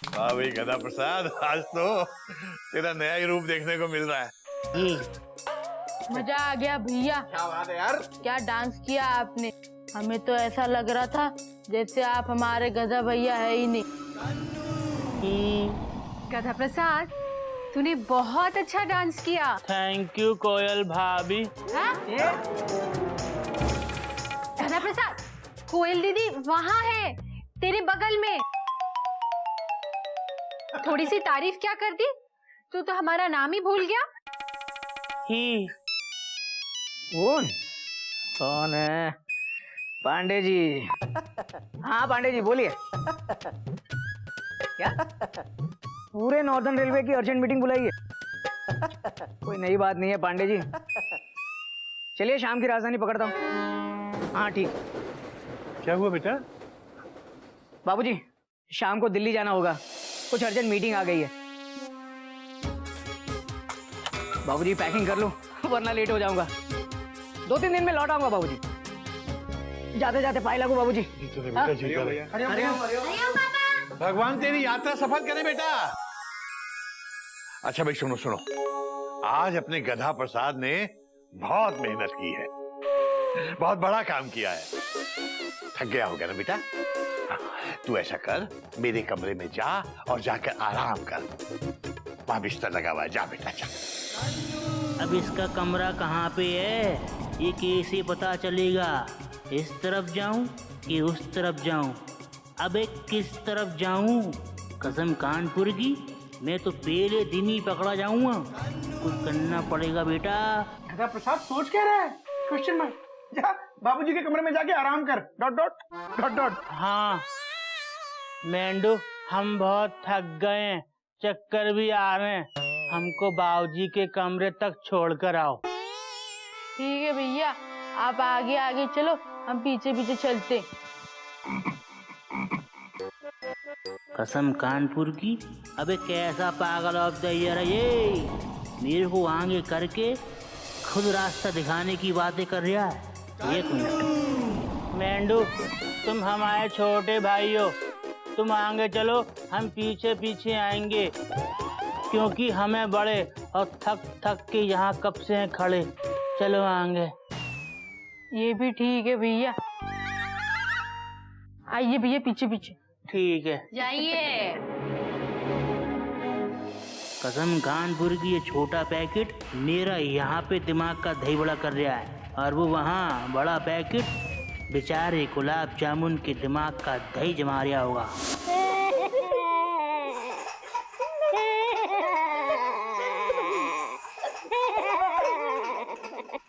हाँ भाई गधा प्रसाद, आज तो तेरा नया ही रूप देखने को मिल रहा है। मजा आ गया भैया। क्या बात है यार। क्या डांस किया आपने। हमें तो ऐसा लग रहा था जैसे आप हमारे गधा भैया है ही नहीं। गधा प्रसाद, तूने बहुत अच्छा डांस किया। थैंक यू कोयल भाभी। हाँ? गधा प्रसाद, कोयल दीदी वहाँ है, तेरे बगल में। थोड़ी सी तारीफ क्या कर दी, तू तो हमारा नाम ही भूल गया। ही कौन है? पांडे जी। हाँ पांडे जी बोलिए। क्या? पूरे नॉर्दर्न रेलवे की अर्जेंट मीटिंग बुलाई है। कोई नई बात नहीं है पांडे जी। चलिए शाम की राजधानी पकड़ता हूँ। हाँ ठीक। क्या हुआ बेटा? बाबूजी शाम को दिल्ली जाना होगा, कुछ अर्जेंट मीटिंग आ गई है। बाबूजी पैकिंग कर लो वरना लेट हो जाऊंगा। 2-3 दिन में लौट आऊंगा बाबूजी। जाते जाते पाई लागू बाबूजी। भगवान तेरी यात्रा सफल करे बेटा। अच्छा भाई सुनो सुनो, आज अपने गधा प्रसाद ने बहुत मेहनत की है, बहुत बड़ा काम किया है। थक गया होगा ना बेटा? तू ऐसा कर, मेरे कमरे में जा और जाकर आराम कर। वहां बिस्तर लगा हुआ है, जा बेटा जा। अब इसका कमरा कहाँ पे है, ये कैसे पता चलेगा? इस तरफ जाऊं कि उस तरफ जाऊं? अबे किस तरफ जाऊं? कसम कानपुर की, मैं तो पहले दिन ही पकड़ा जाऊंगा। कुछ करना पड़ेगा बेटा। गधा प्रसाद सोच क्या रहा है? Question mark. जा बाबूजी के कमरे में जाके आराम कर। Dot dot dot dot. हाँ मेंढू, हम बहुत थक गए हैं, चक्कर भी आ रहे हैं, हमको बाबूजी के कमरे तक छोड़कर आओ। ठीक है भैया, आप आगे आगे चलो, हम पीछे पीछे चलते। कसम कानपुर की, अबे कैसा पागल ऑफ द ईयर है ये? मेरे को आगे करके खुद रास्ता दिखाने की बातें कर रहा है। एक मिनट मेंढू, तुम हमारे छोटे भाई हो, तुम आगे चलो, हम पीछे पीछे आएंगे, क्योंकि हमें बड़े और थक थक के यहाँ कब से हैं खड़े। चलो आगे। ये भी ठीक है भैया, आइए भैया पीछे पीछे। ठीक है जाइए। कसम कानपुर की, ये छोटा पैकेट मेरा यहाँ पे दिमाग का दही बड़ा कर रहा है, और वो वहाँ बड़ा पैकेट बेचारे गुलाब जामुन के दिमाग का दही जमा रहा होगा।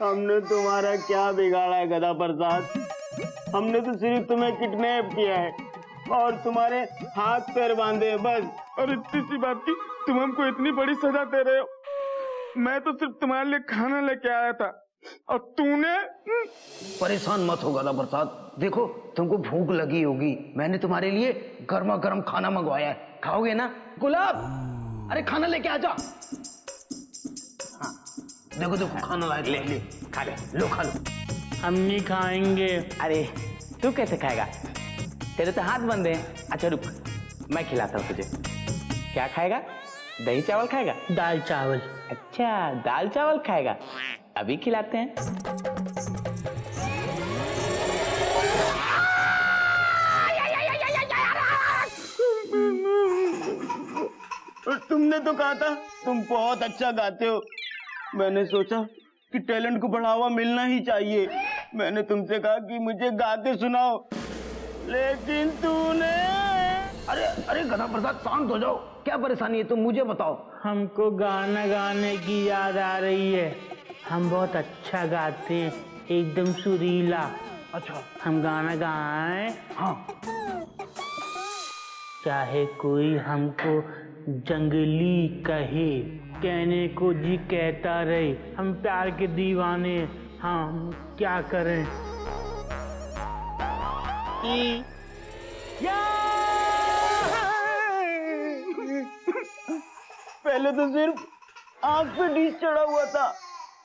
हमने तुम्हारा क्या बिगाड़ा है गधा प्रसाद? हमने तो सिर्फ तुम्हें किडनैप किया है और तुम्हारे हाथ पैर बांधे हैं बस। और इतनी सी बात की तुम हमको इतनी बड़ी सजा दे रहे हो। मैं तो सिर्फ तुम्हारे लिए खाना लेके आया था और तूने। परेशान मत हो गधा प्रसाद, देखो तुमको भूख लगी होगी, मैंने तुम्हारे लिए गर्मा गर्म खाना मंगवाया है, खाओगे ना? गुलाब, अरे खाना लेके आ जा। हाँ, देखो देखो खाना लाए, ले खा ले, लो खा लो। हम नहीं खाएंगे। अरे तू कैसे खाएगा, तेरे तो हाथ बंद हैं। अच्छा रुक, मैं खिलाता हूँ तुझे। क्या खाएगा? दही चावल खाएगा? दाल चावल। अच्छा दाल चावल खाएगा, अभी खिलाते हैं। तुमने तो कहा था तुम बहुत अच्छा गाते हो, मैंने सोचा कि टैलेंट को बढ़ावा मिलना ही चाहिए। मैंने तुमसे कहा कि मुझे गा के सुनाओ, लेकिन तूने। अरे अरे गधा प्रसाद शांत हो जाओ, क्या परेशानी है तुम मुझे बताओ। हमको गाना गाने की याद आ रही है, हम बहुत अच्छा गाते हैं, एकदम सुरीला। अच्छा हम गाना गाएं? हाँ। चाहे कोई हमको जंगली कहे, कहने को जी कहता रहे, हम प्यार के दीवाने, हम क्या करें? पहले तो सिर्फ आंख पे डिश चढ़ा हुआ था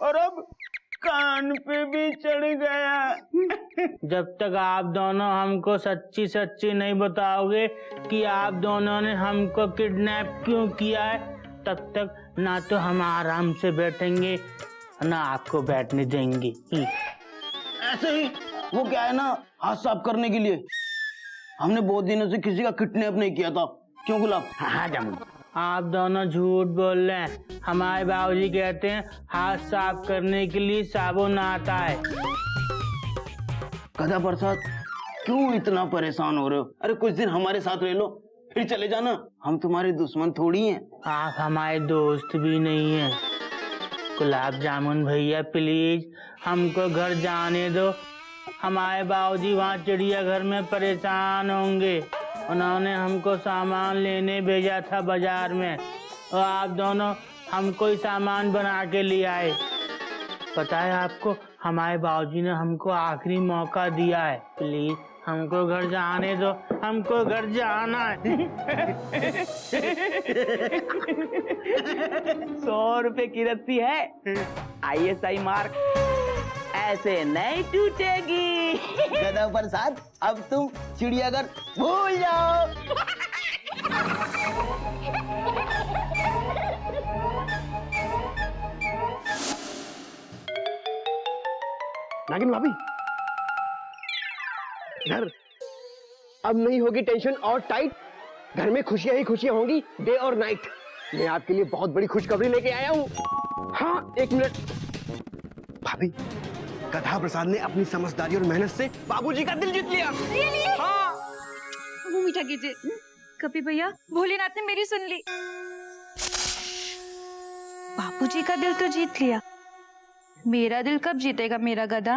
और अब कान पे भी चढ़ गया। जब तक आप दोनों हमको सच्ची सच्ची नहीं बताओगे कि आप दोनों ने हमको किडनैप क्यों किया है, तब तक ना तो हम आराम से बैठेंगे ना आपको बैठने देंगे। ऐसे ही वो क्या है ना, हाथ साफ करने के लिए। हमने बहुत दिनों से किसी का किडनैप नहीं किया था, क्यों गुलाब? हाँ जामुन। आप दोनों झूठ बोल रहे हैं। हमारे बाबूजी कहते हैं हाथ साफ करने के लिए साबुन आता है। गधा प्रसाद, क्यों इतना परेशान हो रहे हो? अरे कुछ दिन हमारे साथ रह लो, फिर चले जाना। हम तुम्हारे दुश्मन थोड़ी हैं। आप हमारे दोस्त भी नहीं हैं। गुलाब जामुन भैया प्लीज हमको घर जाने दो। हमारे बाबूजी वहाँ चिड़ियाघर में परेशान होंगे। उन्होंने हमको सामान लेने भेजा था बाजार में, और आप दोनों हमको ही सामान बना के ले आए। पता है आपको, हमारे बाबूजी ने हमको आखिरी मौका दिया है। प्लीज हमको घर जाने दो, हमको घर जाना है। 100 रुपए की रस्सी है, ISI मार्क ऐसे नहीं टूटेगी। गधा प्रसाद, अब तुम चिड़ियाघर भूल जाओ। नागिन भाभी, घर अब नहीं होगी टेंशन और टाइट। घर में खुशियां ही खुशियां होंगी, डे और नाइट। मैं आपके लिए बहुत बड़ी खुशखबरी लेके आया हूँ। हाँ, 1 मिनट। भाभी, गधा प्रसाद ने अपनी समझदारी और मेहनत से बाबूजी का दिल जीत लिया। हाँ। मुंह मीठा कीजिए। कपी भैया, भोलेनाथ ने मेरी सुन ली। बापूजी का दिल तो जीत लिया, मेरा दिल कब जीतेगा मेरा गधा?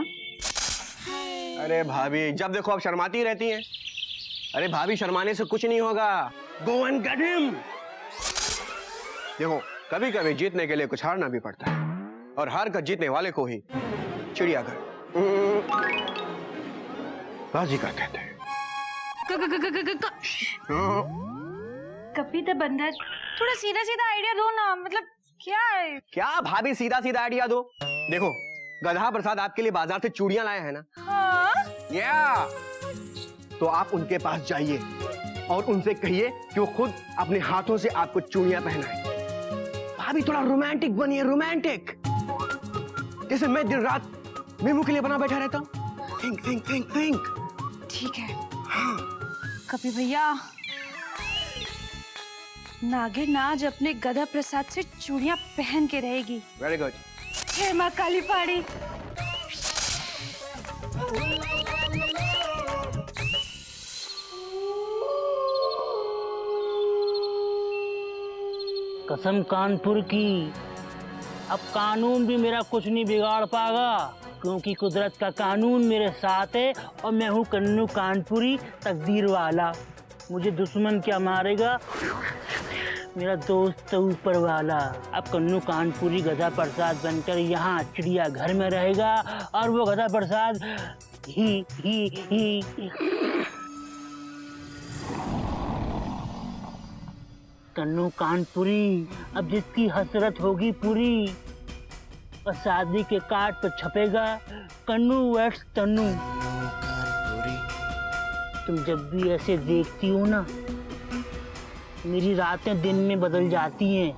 अरे भाभी, जब देखो आप शर्माती रहती हैं। अरे भाभी, शर्माने से कुछ नहीं होगा। Go and get him. देखो, कभी कभी जीतने के लिए कुछ हारना भी पड़ता है, और हार कर जीतने वाले को ही चिड़ियाघर बाजी का कहते हैं। कपी द बंदर, थोड़ा सीधा सीधा आइडिया दो ना। मतलब क्या है? क्या भाभी सीधा सीधा आइडिया दो? देखो, गधा प्रसाद आपके लिए बाजार से चूड़ियां लाए हैं ना। हाँ? या तो आप उनके पास जाइए और उनसे कहिए कि वो खुद अपने हाथों से आपको चूड़ियां पहनाए। भाभी, थोड़ा रोमांटिक बनिए, रोमांटिक। जैसे मैं दिन रात मेमू के लिए बना बैठा रहता हूँ। Think think think think. ठीक है। हाँ। कपी भैया, नागिन आज अपने गधा प्रसाद से चूड़ियां पहन के रहेगी। Very good. जय माँ काली पाड़ी। कसम कानपुर की, अब कानून भी मेरा कुछ नहीं बिगाड़ पाएगा, क्योंकि कुदरत का कानून मेरे साथ है और मैं हूँ कन्नू कानपुरी तकदीर वाला। मुझे दुश्मन क्या मारेगा, मेरा दोस्त तो ऊपर वाला। अब कन्नू कानपुरी गधा प्रसाद बनकर यहाँ चिड़ियाघर में रहेगा, और वो गधा प्रसाद ही कन्नू कानपुरी अब जिसकी हसरत होगी पूरी, और शादी के कार्ड पर छपेगा कन्नू वेट्स तन्नू। तुम जब भी ऐसे देखती हो ना, मेरी रातें दिन में बदल जाती हैं।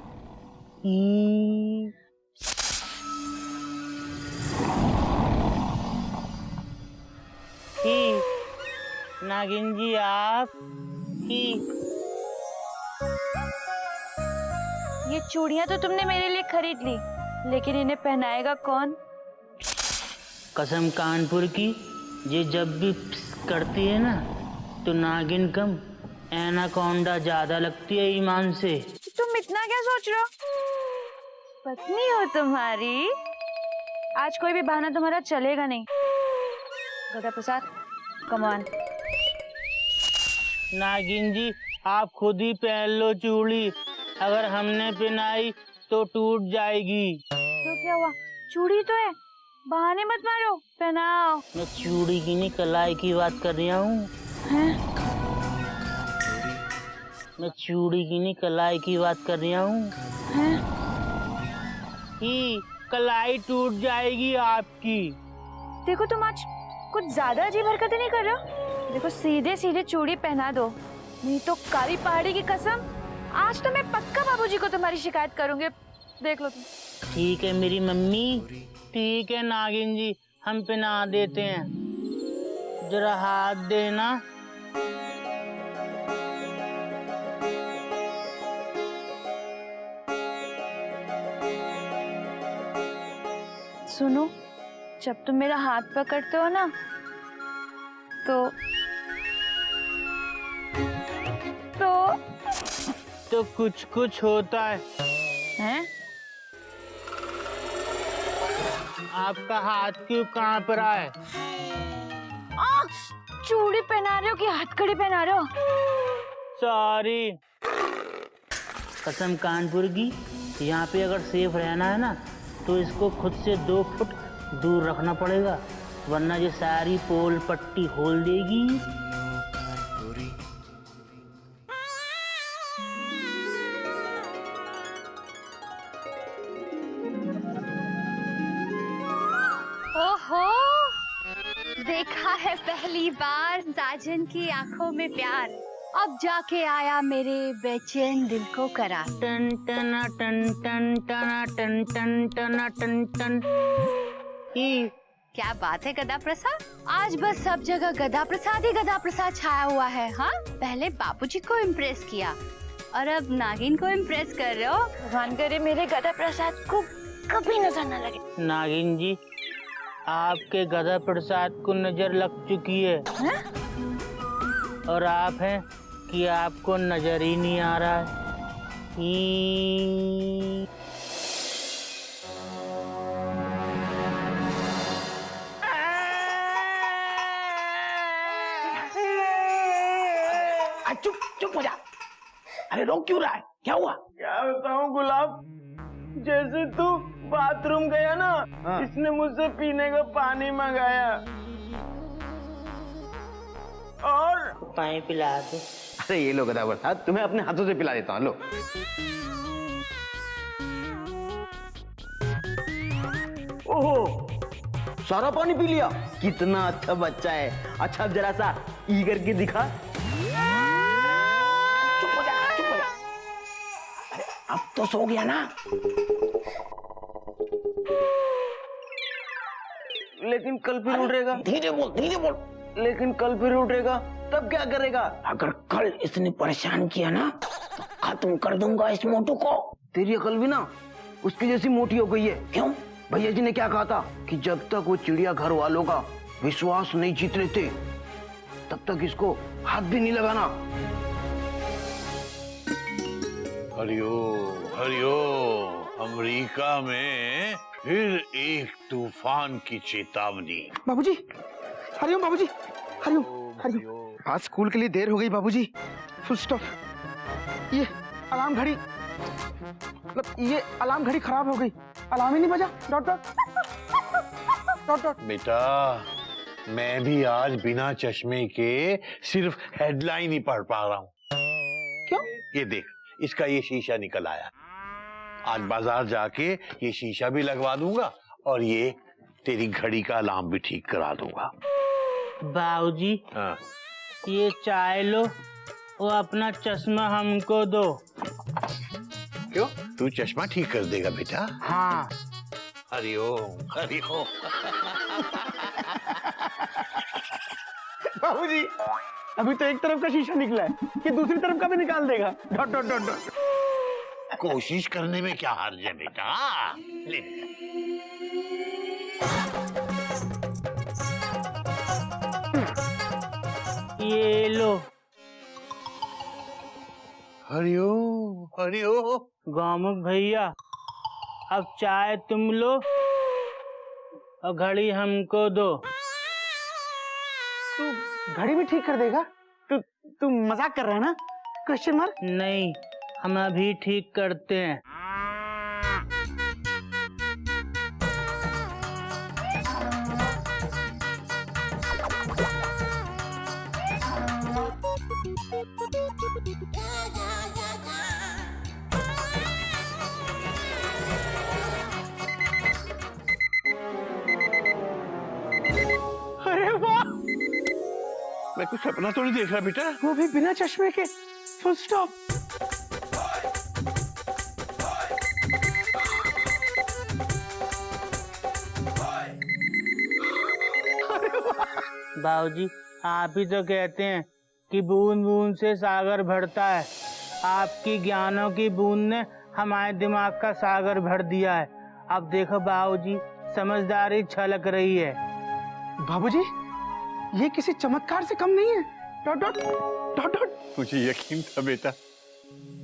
नागिन जी, आप ये चूड़ियां तो तुमने मेरे लिए खरीद ली, लेकिन इन्हें पहनाएगा कौन? कसम कानपुर की, ये जब भी पिस करती है ना, तो नागिन कम एनाकोंडा ज्यादा लगती है ईमान से। तुम इतना क्या सोच रहे हो? पत्नी हो तुम्हारी, आज कोई भी बहाना तुम्हारा चलेगा नहीं। गधा प्रसाद, कम ऑन। नागिन जी, आप खुद ही पहन लो चूड़ी, अगर हमने पहनाई तो टूट जाएगी। तो क्या हुआ, चूड़ी तो है, बहाने मत मारो, पहनाओ। मैं चूड़ी की नहीं, कलाई की बात कर रहा हूँ। मैं चूड़ी की नहीं, कलाई की बात कर रहा हूँ। कलाई टूट जाएगी आपकी। देखो तुम आज कुछ ज्यादा अजीब हरकतें नहीं कर रहे हो। देखो सीधे सीधे चूड़ी पहना दो, नहीं तो काली पहाड़ी की कसम आज तो मैं पक्का बाबूजी को तुम्हारी शिकायत करूंगी। देख लो तुम। ठीक है मेरी मम्मी, ठीक है नागिन जी, हम पहना देते हैं। जरा हाथ देना। सुनो, जब तुम मेरा हाथ पकड़ते हो ना तो कुछ कुछ होता है। हैं? आपका हाथ क्यों कांप रहा है? चूड़ी पहना रहे हो कि हथकड़ी पहना रहे हो? सॉरी। कसम कानपुर की, यहाँ पे अगर सेफ रहना है ना तो इसको खुद से 2 फुट दूर रखना पड़ेगा, वरना ये सारी पोल पट्टी खोल देगी। ओहो, देखा है पहली बार साजन की आंखों में प्यार, अब जाके आया मेरे बेचैन दिल को करार। टन टना टन टन टना टन टन टना टन टन। क्या बात है गदा प्रसाद, आज बस सब जगह गदा प्रसाद छाया हुआ है। हाँ, पहले बापूजी को इम्प्रेस किया और अब नागिन को इम्प्रेस कर रहे हो। भगवान करे मेरे गदा प्रसाद को कभी नजर न लगे। नागिन जी, आपके गधा प्रसाद को नजर लग चुकी है। और आप हैं कि आपको नजर ही नहीं आ रहा है। चुप चुप हो जा। अरे रो क्यों रहा है? क्या हुआ? क्या बताऊं गुलाब, जैसे तू बाथरूम गया ना, इसने मुझसे पीने का पानी मंगाया और पानी पिला दो। अरे ये लो गदा प्रसाद, तुम्हें अपने हाथों से पिला देता हूँ, लो। ओहो, सारा पानी पी लिया। कितना अच्छा बच्चा है। अच्छा अब जरा सा ई करके दिखा। चुप हो जा, चुप हो जा। अरे अब तो सो गया ना। लेकिन कल फिर उठेगा। धीरे बोल, धीरे बोल। लेकिन कल फिर उठेगा तब क्या करेगा? अगर कल इसने परेशान किया ना तो खत्म कर दूंगा इस मोटू को। तेरी अकल भी ना उसकी जैसी मोटी हो गई है। क्यों? भैया जी ने क्या कहा था कि जब तक वो चिड़िया घर वालों का विश्वास नहीं जीत लेते तब तक इसको हाथ भी नहीं लगाना। हरिओ हरिओ, अमेरिका में फिर एक तूफान की चेतावनी। बाबूजी, हरिओम बाबूजी, हरिओम हरिओम। आज स्कूल के लिए देर हो गई बाबूजी। Full stop. ये अलार्म घड़ी, मतलब ये अलार्म घड़ी खराब हो गई, अलार्म ही नहीं बजा। Dot dot dot dot. बेटा, मैं भी आज बिना चश्मे के सिर्फ हेडलाइन ही पढ़ पा रहा हूँ। क्यों? ये देख, इसका ये शीशा निकल आया। आज बाजार जाके ये शीशा भी लगवा दूंगा और ये तेरी घड़ी का अलार्म भी ठीक करा दूंगा। बाबूजी, हाँ। ये चाय लो और अपना चश्मा हमको दो। क्यों? तू चश्मा ठीक कर देगा बेटा? हाँ। हरिओम हरिओम। बाबूजी, अभी तो एक तरफ का शीशा निकला है, ये दूसरी तरफ का भी निकाल देगा। Dot dot dot dot. कोशिश करने में क्या हर्ज है बेटा? ले। ये लो। हरिओम हरिओम। गौमुख भैया, अब चाय तुम लो और घड़ी हमको दो। तू घड़ी भी ठीक कर देगा? तू मजाक कर रहा है ना? Question mark. नहीं, हम अभी ठीक करते हैं। तू सपना तो नहीं देख रहा बेटा? वो भी बिना चश्मे के। Full stop. बाबूजी, आप ही तो कहते हैं कि बूंद बूंद से सागर भरता है। आपकी ज्ञानों की बूंद ने हमारे दिमाग का सागर भर दिया है। अब देखो बाबूजी, समझदारी छलक रही है। बाबूजी, ये किसी चमत्कार से कम नहीं है। Dot dot dot dot. मुझे यकीन था बेटा,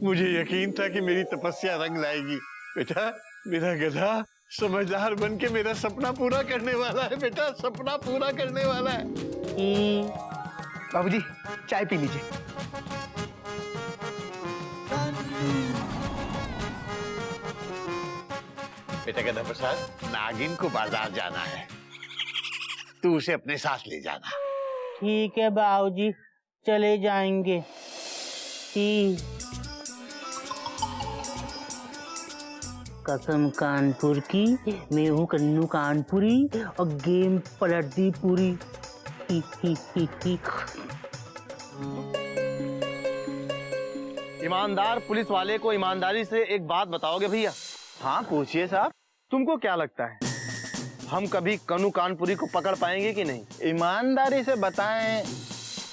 मुझे यकीन था कि मेरी तपस्या रंग लाएगी। बेटा, मेरा गधा समझदार बन के मेरा सपना पूरा करने वाला है। बेटा, सपना पूरा करने वाला है। बाबूजी, चाय पी लीजिए। बेटा गधा प्रसाद, नागिन को बाजार जाना है, तू उसे अपने साथ ले जाना। ठीक है बाबूजी, चले जाएंगे। कसम कानपुर की, मैं हूँ कन्नू कानपुरी और गेम पलट दी पूरी। ईमानदार पुलिस वाले को ईमानदारी से एक बात बताओगे भैया? हाँ पूछिए साहब। तुमको क्या लगता है हम कभी कन्नू कानपुरी को पकड़ पाएंगे कि नहीं? ईमानदारी से बताएं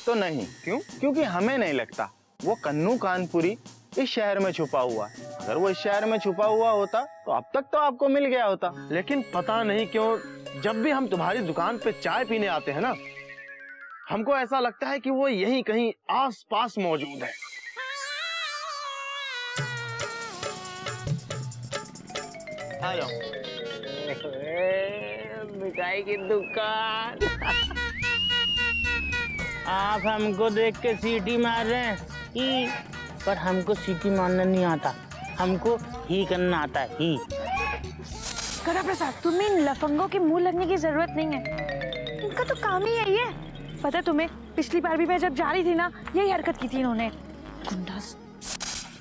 तो नहीं। क्यों? क्योंकि हमें नहीं लगता वो कन्नू कानपुरी इस शहर में छुपा हुआ है। अगर वो इस शहर में छुपा हुआ होता तो अब तक तो आपको मिल गया होता। लेकिन पता नहीं क्यों जब भी हम तुम्हारी दुकान पे चाय पीने आते हैं ना, हमको ऐसा लगता है कि वो यहीं कहीं आस पास मौजूद है। आ जाओ। मिठाई की दुकान। आप हमको देख के सीटी मार रहे हैं, पर हमको सीटी मारना नहीं आता, हमको ही करना आता है, ही। गधा प्रसाद, तुम्हें इन लफंगों के मुंह लगने की जरूरत नहीं है। इनका तो काम ही यही है। पता है तुम्हें, पिछली बार भी मैं जब जा रही थी ना, यही हरकत की थी इन्होंने। गुंडास।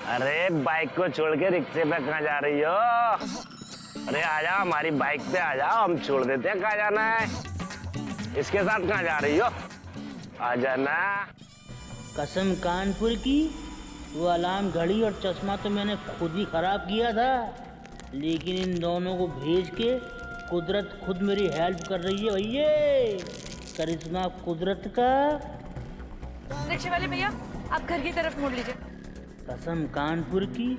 अरे बाइक को छोड़ के रिक्शे पे कहाँ जा रही हो? अरे आजा, हमारी बाइक पे आ जाओ, हम छोड़ देते हैं। कहाँ जाना है? इसके साथ कहाँ जा रही हो? आ जाना। कसम कानपुर की, वो अलार्म घड़ी और चश्मा तो मैंने खुद ही खराब किया था, लेकिन इन दोनों को भेज के कुदरत खुद मेरी हेल्प कर रही है भैया। करिश्मा कुदरत का। रिक्शे वाले भैया, आप घर की तरफ मुड़ लीजिए। कसम कानपुर की,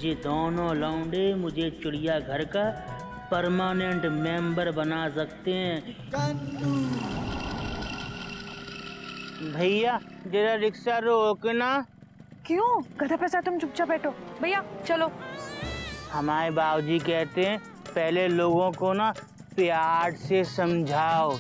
ये दोनों लौंडे मुझे चिड़ियाघर का परमानेंट मेंबर बना सकते हैं। भैया जरा रिक्शा रोकना। क्यों? गधा प्रसाद, तुम चुपचाप बैठो। भैया चलो। हमारे बाबूजी कहते हैं पहले लोगों को ना प्यार से समझाओ।